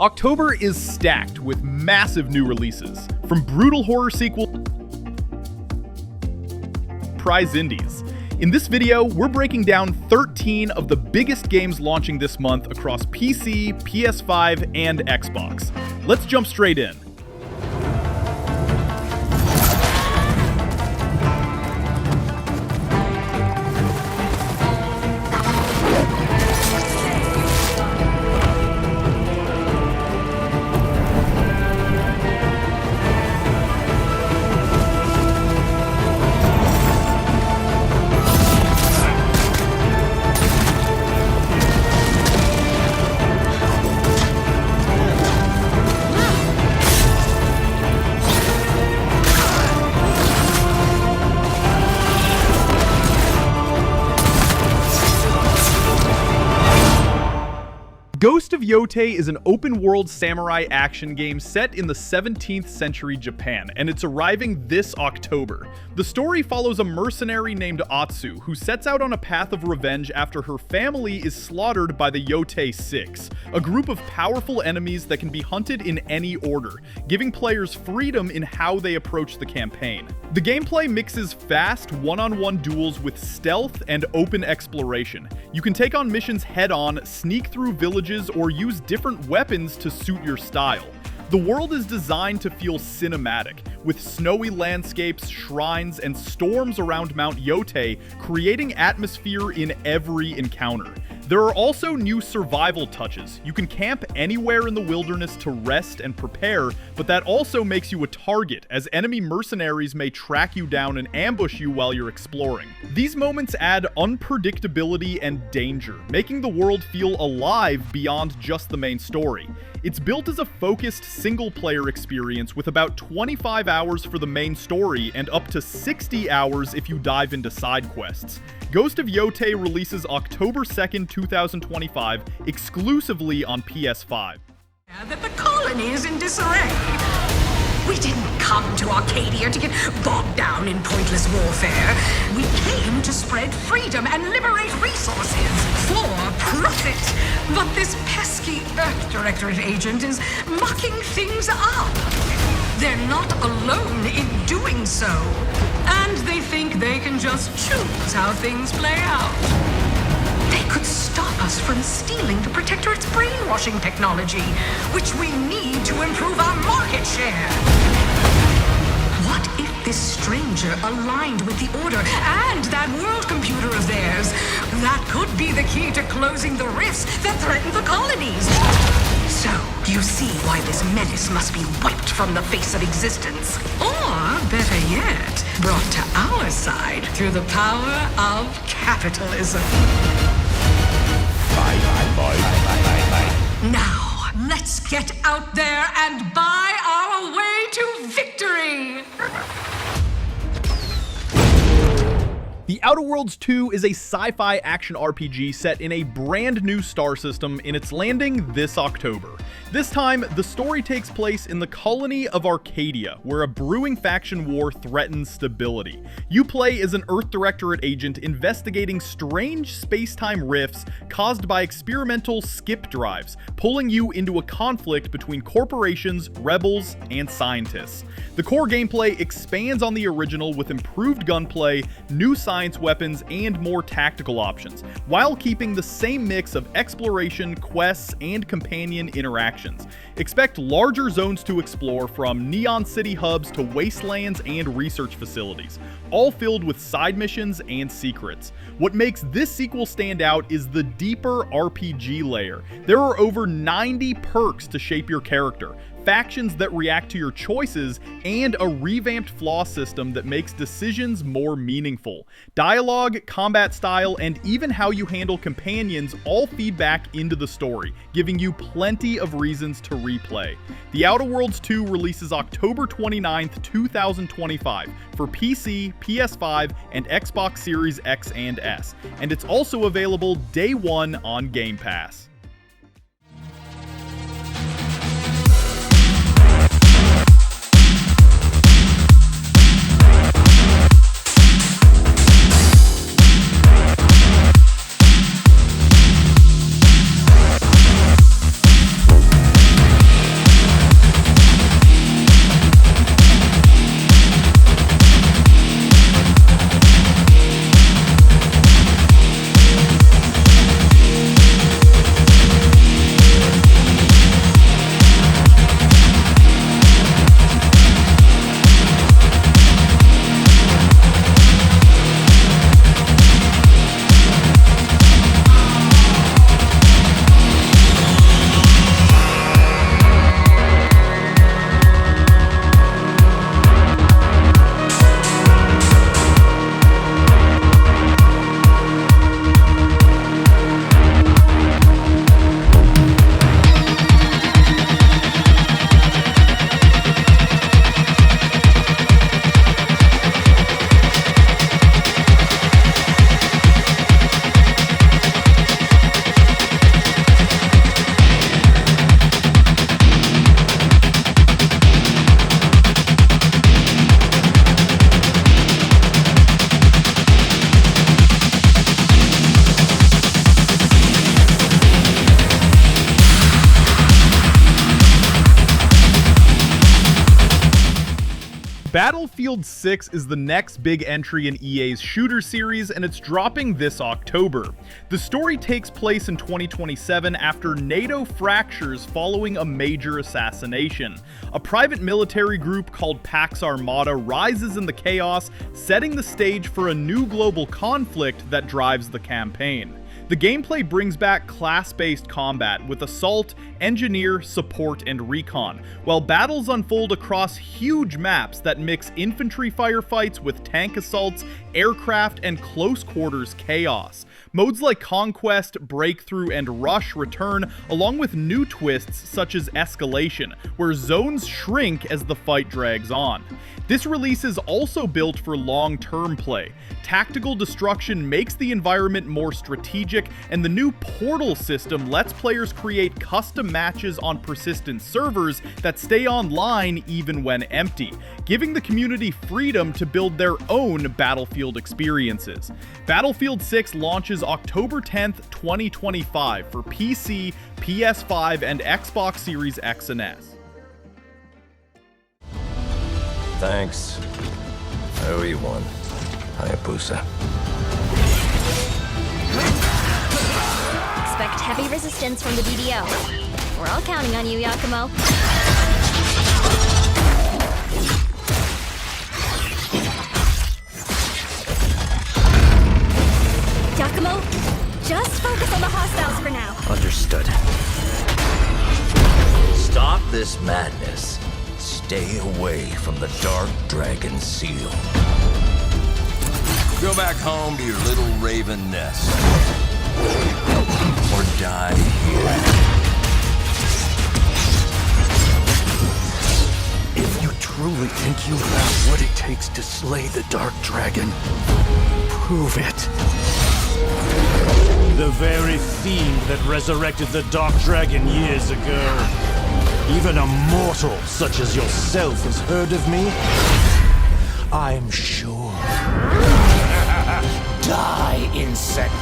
October is stacked with massive new releases, from brutal horror sequel prize indies. In this video, we're breaking down 13 of the biggest games launching this month across PC, PS5, and Xbox. Let's jump straight in. Ghost of Yōtei is an open-world samurai action game set in the 17th century Japan, and it's arriving this October. The story follows a mercenary named Atsu, who sets out on a path of revenge after her family is slaughtered by the Yōtei Six, a group of powerful enemies that can be hunted in any order, giving players freedom in how they approach the campaign. The gameplay mixes fast, one-on-one duels with stealth and open exploration. You can take on missions head-on, sneak through villages, or use different weapons to suit your style. The world is designed to feel cinematic, with snowy landscapes, shrines, and storms around Mount Yōtei, creating atmosphere in every encounter. There are also new survival touches. You can camp anywhere in the wilderness to rest and prepare, but that also makes you a target, as enemy mercenaries may track you down and ambush you while you're exploring. These moments add unpredictability and danger, making the world feel alive beyond just the main story. It's built as a focused single-player experience with about 25 hours for the main story and up to 60 hours if you dive into side quests. Ghost of Yōtei releases October 2nd, 2025, exclusively on PS5. That the colony is in disarray. We didn't come to Arcadia to get bogged down in pointless warfare. We came to spread freedom and liberate resources for profit. But this pesky Earth Directorate agent is mucking things up. They're not alone in doing so. And they think they can just choose how things play out. They could stop us from stealing the Protectorate's brainwashing technology, which we need to improve our market share. What if this stranger aligned with the Order and that world computer of theirs? That could be the key to closing the rifts that threaten the colonies. So, you see why this menace must be wiped from the face of existence. Or, better yet, brought to our side through the power of capitalism. Now, let's get out there and buy our way to victory! The Outer Worlds 2 is a sci-fi action RPG set in a brand new star system, and it's landing this October. This time, the story takes place in the colony of Arcadia, where a brewing faction war threatens stability. You play as an Earth Directorate agent investigating strange space-time rifts caused by experimental skip drives, pulling you into a conflict between corporations, rebels, and scientists. The core gameplay expands on the original with improved gunplay, new science weapons, and more tactical options, while keeping the same mix of exploration, quests, and companion interactions. Expect larger zones to explore, from neon city hubs to wastelands and research facilities, all filled with side missions and secrets. What makes this sequel stand out is the deeper RPG layer. There are over 90 perks to shape your character, factions that react to your choices, and a revamped flaw system that makes decisions more meaningful. Dialogue, combat style, and even how you handle companions all feed back into the story, giving you plenty of reasons to replay. The Outer Worlds 2 releases October 29th, 2025 for PC, PS5, and Xbox Series X and S, and it's also available day one on Game Pass. Battlefield 6 is the next big entry in EA's shooter series, and it's dropping this October. The story takes place in 2027 after NATO fractures following a major assassination. A private military group called Pax Armada rises in the chaos, setting the stage for a new global conflict that drives the campaign. The gameplay brings back class-based combat with assault, engineer, support, and recon, while battles unfold across huge maps that mix infantry firefights with tank assaults, aircraft, and close-quarters chaos. Modes like Conquest, Breakthrough, and Rush return, along with new twists such as Escalation, where zones shrink as the fight drags on. This release is also built for long-term play. Tactical destruction makes the environment more strategic, and the new Portal system lets players create custom matches on persistent servers that stay online even when empty, giving the community freedom to build their own Battlefield experiences. Battlefield 6 launches October 10th, 2025 for PC, PS5, and Xbox Series X and S. Thanks. I owe you one, Hayabusa. Expect heavy resistance from the BDO. We're all counting on you, Yakumo. Yakumo, just focus on the hostiles for now. Understood. Stop this madness. Stay away from the Dark Dragon Seal. Go back home to your little raven nest. Or die here. If you truly think you have what it takes to slay the Dark Dragon, prove it. The very fiend that resurrected the Dark Dragon years ago. Even a mortal such as yourself has heard of me? I'm sure. Die, insect!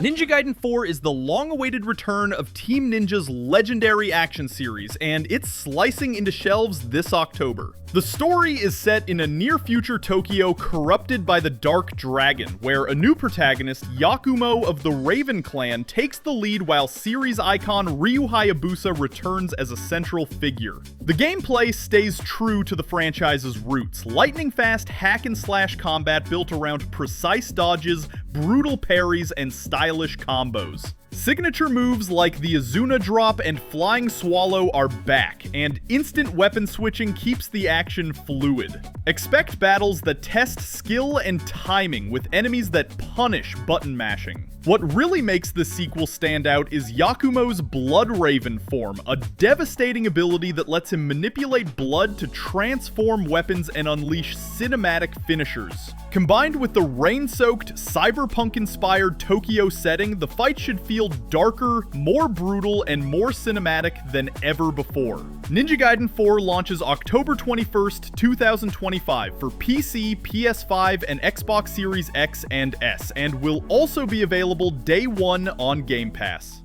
Ninja Gaiden 4 is the long-awaited return of Team Ninja's legendary action series, and it's slicing into shelves this October. The story is set in a near-future Tokyo corrupted by the Dark Dragon, where a new protagonist, Yakumo of the Raven Clan, takes the lead while series icon Ryu Hayabusa returns as a central figure. The gameplay stays true to the franchise's roots, lightning-fast hack-and-slash combat built around precise dodges, brutal parries, and stylish combos. Signature moves like the Azuna Drop and Flying Swallow are back, and instant weapon switching keeps the action fluid. Expect battles that test skill and timing with enemies that punish button mashing. What really makes the sequel stand out is Yakumo's Blood Raven form, a devastating ability that lets him manipulate blood to transform weapons and unleash cinematic finishers. Combined with the rain-soaked, cyberpunk-inspired Tokyo setting, the fight should feel darker, more brutal, and more cinematic than ever before. Ninja Gaiden 4 launches October 21st, 2025 for PC, PS5, and Xbox Series X and S, and will also be available day one on Game Pass.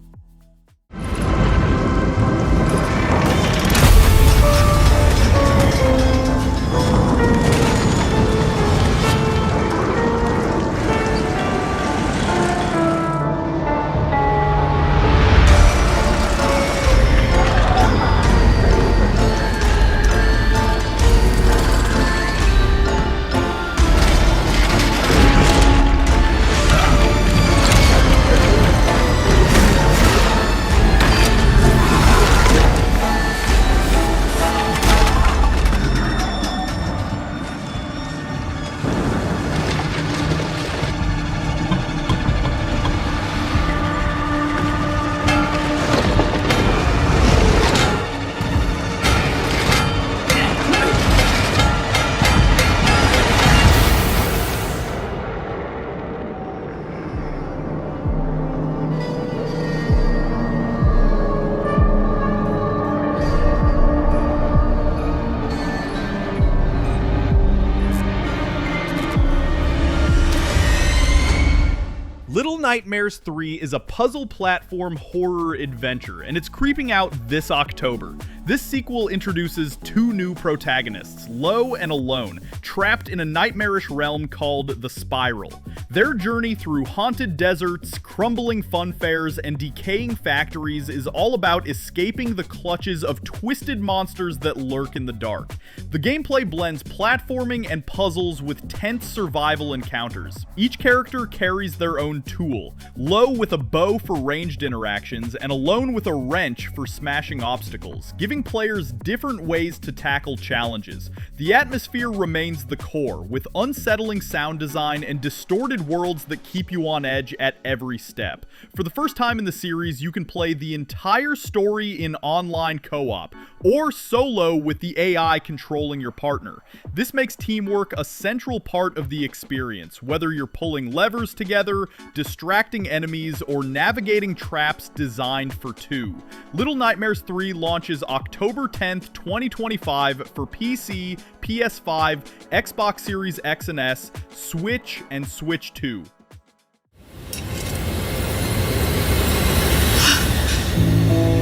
Nightmares 3 is a puzzle platform horror adventure, and it's creeping out this October. This sequel introduces two new protagonists, Lo and Alone, trapped in a nightmarish realm called the Spiral. Their journey through haunted deserts, crumbling fun fairs, and decaying factories is all about escaping the clutches of twisted monsters that lurk in the dark. The gameplay blends platforming and puzzles with tense survival encounters. Each character carries their own tool, Lo with a bow for ranged interactions, and Alone with a wrench for smashing obstacles, giving players different ways to tackle challenges. The atmosphere remains the core, with unsettling sound design and distorted worlds that keep you on edge at every step. For the first time in the series, you can play the entire story in online co-op, or solo with the AI controlling your partner. This makes teamwork a central part of the experience, whether you're pulling levers together, distracting enemies, or navigating traps designed for two. Little Nightmares 3 launches October 10th, 2025 for PC, PS5, Xbox Series X and S, Switch, and Switch 2.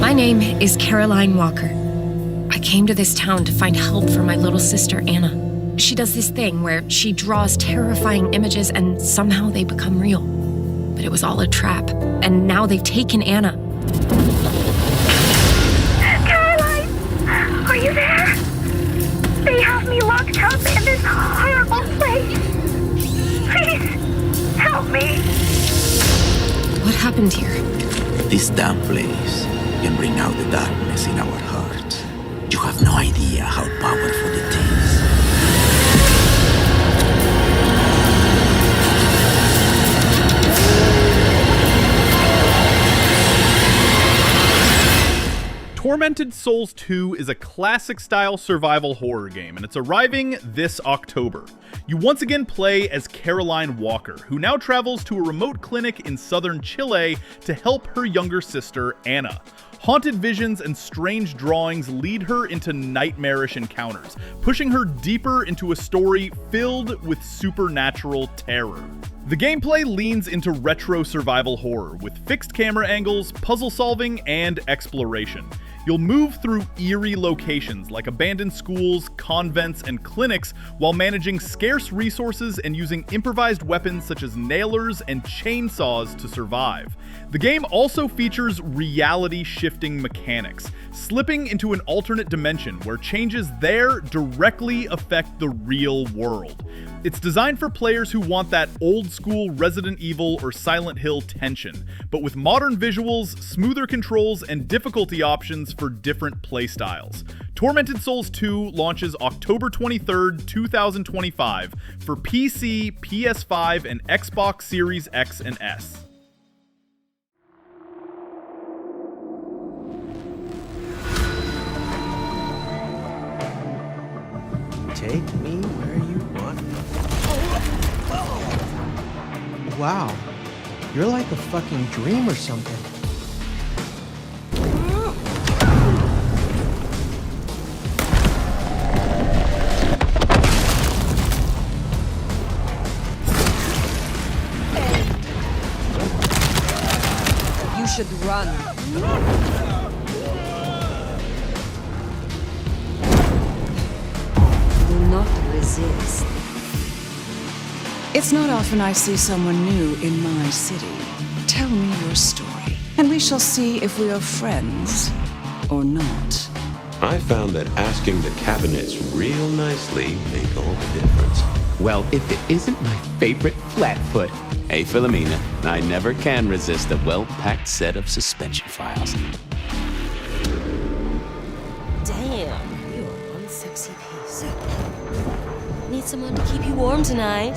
My name is Caroline Walker. I came to this town to find help for my little sister, Anna. She does this thing where she draws terrifying images and somehow they become real. But it was all a trap, and now they've taken Anna. Caroline! Are you there? They have me locked up in this horrible place. Please, help me. What happened here? This damn place can bring out the darkness in our hearts. You have no idea how powerful it is. Tormented Souls 2 is a classic-style survival horror game, and it's arriving this October. You once again play as Caroline Walker, who now travels to a remote clinic in southern Chile to help her younger sister, Anna. Haunted visions and strange drawings lead her into nightmarish encounters, pushing her deeper into a story filled with supernatural terror. The gameplay leans into retro survival horror with fixed camera angles, puzzle solving, and exploration. You'll move through eerie locations like abandoned schools, convents, and clinics while managing scarce resources and using improvised weapons such as nailers and chainsaws to survive. The game also features reality-shifting mechanics, slipping into an alternate dimension where changes there directly affect the real world. It's designed for players who want that old-school Resident Evil or Silent Hill tension, but with modern visuals, smoother controls, and difficulty options for different playstyles. Tormented Souls 2 launches October 23rd, 2025 for PC, PS5, and Xbox Series X and S. Take me where you want. Wow, you're like a fucking dream or something. You should run. Not resist. It's not often I see someone new in my city. Tell me your story, and we shall see if we are friends or not. I found that asking the cabinets real nicely make all the difference. Well, if it isn't my favorite Flatfoot. Hey, Philomena, I never can resist a well-packed set of suspension files. Damn, you're one sexy piece. Need someone to keep you warm tonight?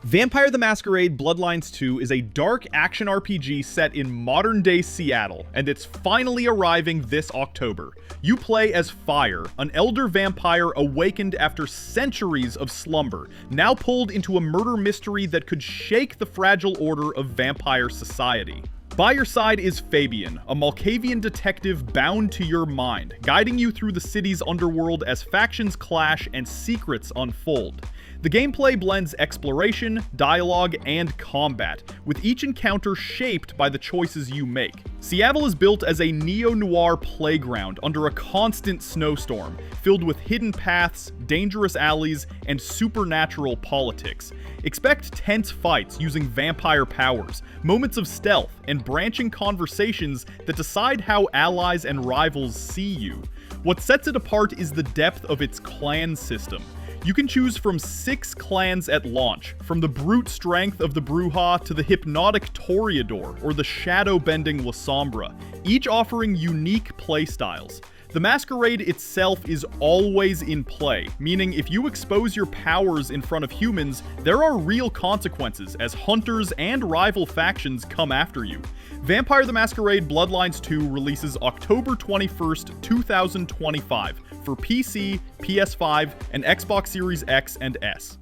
Vampire the Masquerade Bloodlines 2 is a dark action RPG set in modern-day Seattle, and it's finally arriving this October. You play as Fire, an elder vampire awakened after centuries of slumber, now pulled into a murder mystery that could shake the fragile order of vampire society. By your side is Fabian, a Malkavian detective bound to your mind, guiding you through the city's underworld as factions clash and secrets unfold. The gameplay blends exploration, dialogue, and combat, with each encounter shaped by the choices you make. Seattle is built as a neo-noir playground under a constant snowstorm, filled with hidden paths, dangerous alleys, and supernatural politics. Expect tense fights using vampire powers, moments of stealth, and branching conversations that decide how allies and rivals see you. What sets it apart is the depth of its clan system. You can choose from 6 clans at launch, from the brute strength of the Brujah to the hypnotic Toreador or the shadow-bending La Sombra, each offering unique playstyles. The Masquerade itself is always in play, meaning if you expose your powers in front of humans, there are real consequences as hunters and rival factions come after you. Vampire the Masquerade Bloodlines 2 releases October 21st, 2025 for PC, PS5, and Xbox Series X and S.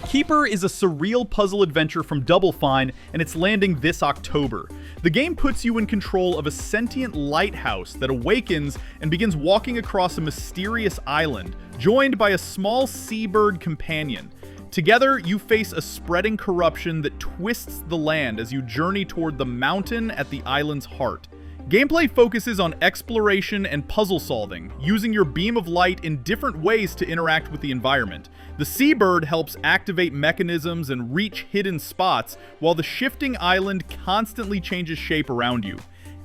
Keeper is a surreal puzzle adventure from Double Fine, and it's landing this October. The game puts you in control of a sentient lighthouse that awakens and begins walking across a mysterious island, joined by a small seabird companion. Together, you face a spreading corruption that twists the land as you journey toward the mountain at the island's heart. Gameplay focuses on exploration and puzzle solving, using your beam of light in different ways to interact with the environment. The seabird helps activate mechanisms and reach hidden spots, while the shifting island constantly changes shape around you.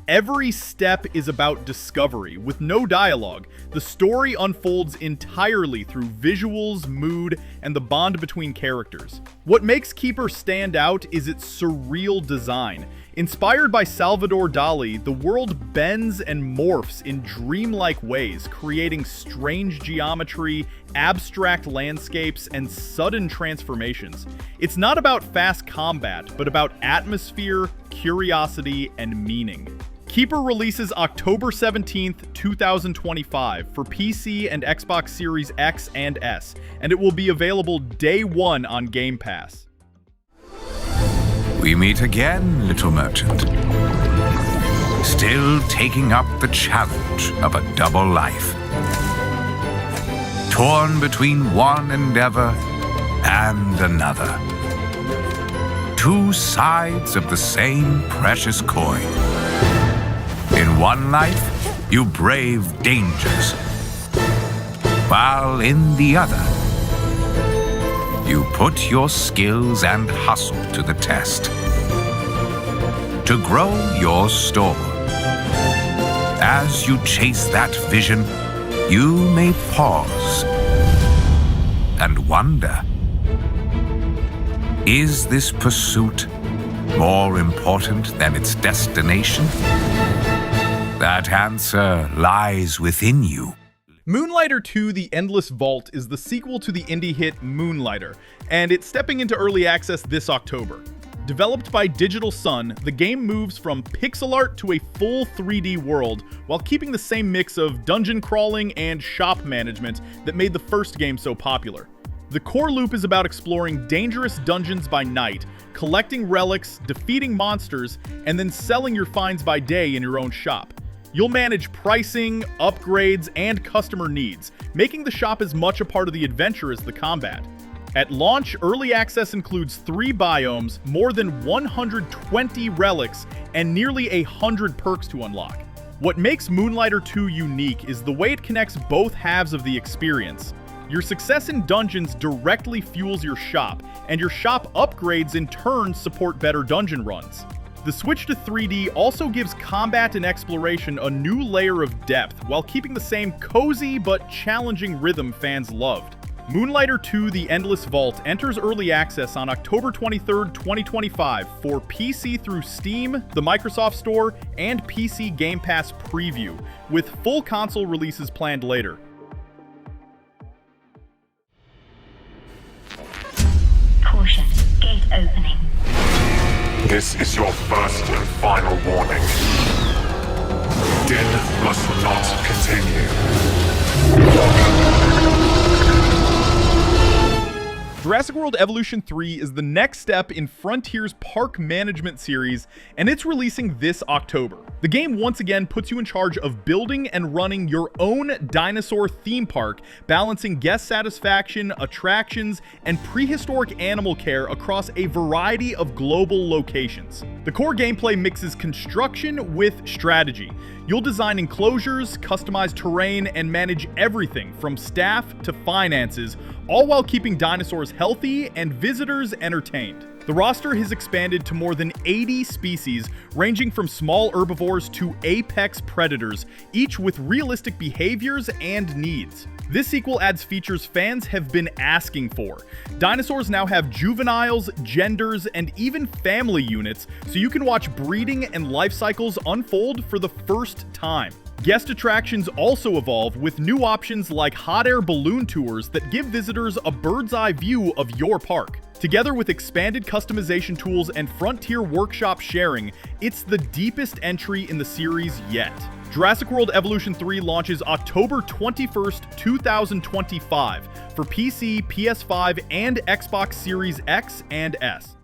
Every step is about discovery, with no dialogue. The story unfolds entirely through visuals, mood, and the bond between characters. What makes Keeper stand out is its surreal design. Inspired by Salvador Dali, the world bends and morphs in dreamlike ways, creating strange geometry, abstract landscapes, and sudden transformations. It's not about fast combat, but about atmosphere, curiosity, and meaning. Keeper releases October 17th, 2025 for PC and Xbox Series X and S, and it will be available day one on Game Pass. We meet again, little merchant. Still taking up the challenge of a double life. Torn between one endeavor and another. Two sides of the same precious coin. In one life, you brave dangers, while in the other, you put your skills and hustle to the test. To grow your store. As you chase that vision, you may pause and wonder, is this pursuit more important than its destination? That answer lies within you. Moonlighter 2: The Endless Vault is the sequel to the indie hit Moonlighter, and it's stepping into early access this October. Developed by Digital Sun, the game moves from pixel art to a full 3D world while keeping the same mix of dungeon crawling and shop management that made the first game so popular. The core loop is about exploring dangerous dungeons by night, collecting relics, defeating monsters, and then selling your finds by day in your own shop. You'll manage pricing, upgrades, and customer needs, making the shop as much a part of the adventure as the combat. At launch, early access includes 3 biomes, more than 120 relics, and nearly 100 perks to unlock. What makes Moonlighter 2 unique is the way it connects both halves of the experience. Your success in dungeons directly fuels your shop, and your shop upgrades in turn support better dungeon runs. The switch to 3D also gives combat and exploration a new layer of depth, while keeping the same cozy but challenging rhythm fans loved. Moonlighter 2: The Endless Vault enters early access on October 23, 2025 for PC through Steam, the Microsoft Store, and PC Game Pass Preview, with full console releases planned later. Caution, gate opening. This is your first and final warning. Din must not continue. Jurassic World Evolution 3 is the next step in Frontier's park management series, and it's releasing this October. The game once again puts you in charge of building and running your own dinosaur theme park, balancing guest satisfaction, attractions, and prehistoric animal care across a variety of global locations. The core gameplay mixes construction with strategy. You'll design enclosures, customize terrain, and manage everything from staff to finances, all while keeping dinosaurs healthy and visitors entertained. The roster has expanded to more than 80 species, ranging from small herbivores to apex predators, each with realistic behaviors and needs. This sequel adds features fans have been asking for. Dinosaurs now have juveniles, genders, and even family units, so you can watch breeding and life cycles unfold for the first time. Guest attractions also evolve with new options like hot air balloon tours that give visitors a bird's eye view of your park. Together with expanded customization tools and Frontier Workshop sharing, it's the deepest entry in the series yet. Jurassic World Evolution 3 launches October 21st, 2025 for PC, PS5, and Xbox Series X and S.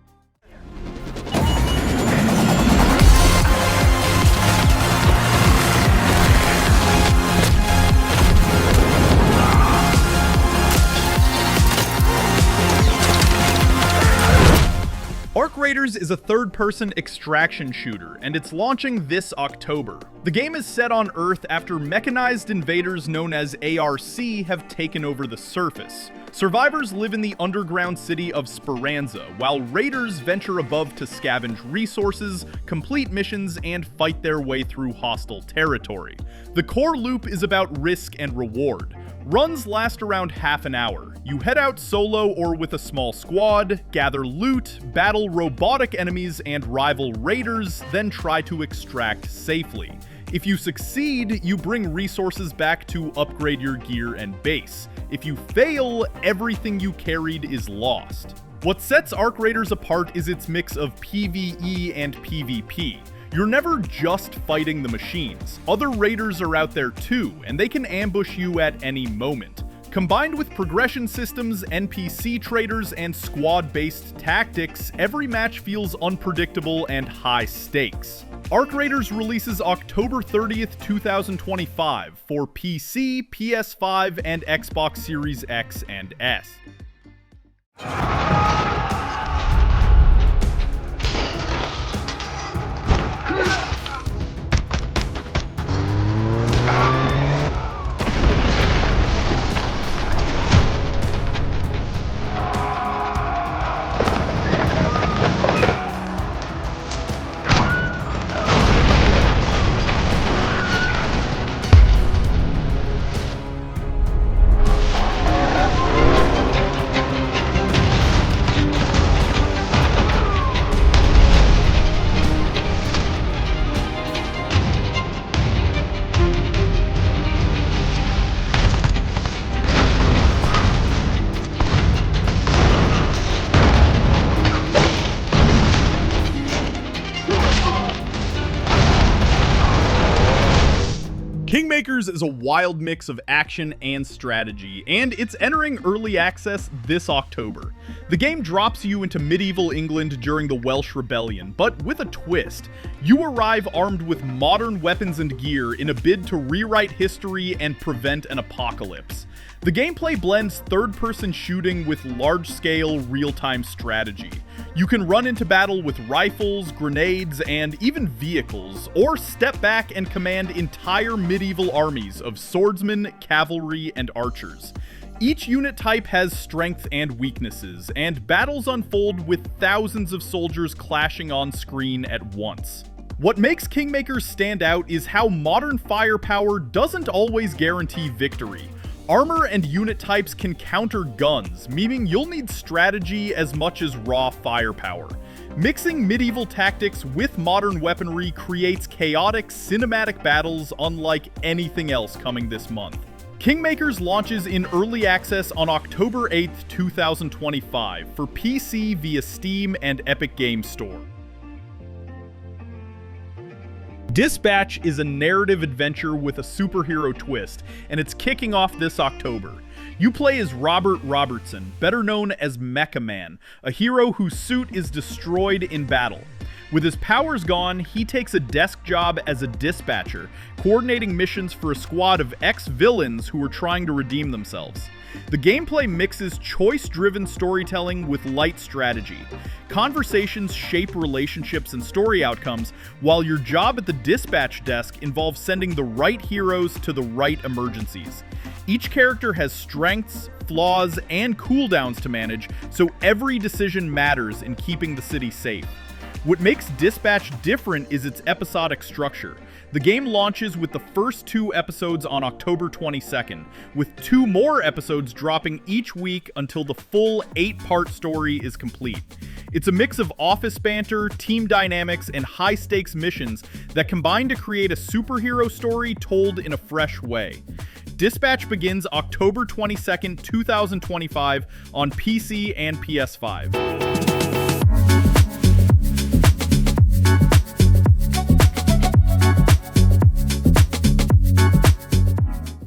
Arc Raiders is a third-person extraction shooter, and it's launching this October. The game is set on Earth after mechanized invaders known as ARC have taken over the surface. Survivors live in the underground city of Speranza, while raiders venture above to scavenge resources, complete missions, and fight their way through hostile territory. The core loop is about risk and reward. Runs last around half an hour. You head out solo or with a small squad, gather loot, battle robotic enemies and rival raiders, then try to extract safely. If you succeed, you bring resources back to upgrade your gear and base. If you fail, everything you carried is lost. What sets Arc Raiders apart is its mix of PvE and PvP. You're never just fighting the machines. Other raiders are out there too, and they can ambush you at any moment. Combined with progression systems, NPC traders, and squad-based tactics, every match feels unpredictable and high stakes. Arc Raiders releases October 30th, 2025 for PC, PS5, and Xbox Series X and S. Kingmakers is a wild mix of action and strategy, and it's entering early access this October. The game drops you into medieval England during the Welsh Rebellion, but with a twist. You arrive armed with modern weapons and gear in a bid to rewrite history and prevent an apocalypse. The gameplay blends third-person shooting with large-scale, real-time strategy. You can run into battle with rifles, grenades, and even vehicles, or step back and command entire medieval armies of swordsmen, cavalry, and archers. Each unit type has strengths and weaknesses, and battles unfold with thousands of soldiers clashing on screen at once. What makes Kingmakers stand out is how modern firepower doesn't always guarantee victory. Armor and unit types can counter guns, meaning you'll need strategy as much as raw firepower. Mixing medieval tactics with modern weaponry creates chaotic, cinematic battles unlike anything else coming this month. Kingmakers launches in early access on October 8th, 2025 for PC via Steam and Epic Games Store. Dispatch is a narrative adventure with a superhero twist, and it's kicking off this October. You play as Robert Robertson, better known as Mecha Man, a hero whose suit is destroyed in battle. With his powers gone, he takes a desk job as a dispatcher, coordinating missions for a squad of ex-villains who are trying to redeem themselves. The gameplay mixes choice-driven storytelling with light strategy. Conversations shape relationships and story outcomes, while your job at the dispatch desk involves sending the right heroes to the right emergencies. Each character has strengths, flaws, and cooldowns to manage, so every decision matters in keeping the city safe. What makes Dispatch different is its episodic structure. The game launches with the first 2 episodes on October 22nd, with 2 more episodes dropping each week until the full 8-part story is complete. It's a mix of office banter, team dynamics, and high-stakes missions that combine to create a superhero story told in a fresh way. Dispatch begins October 22nd, 2025 on PC and PS5.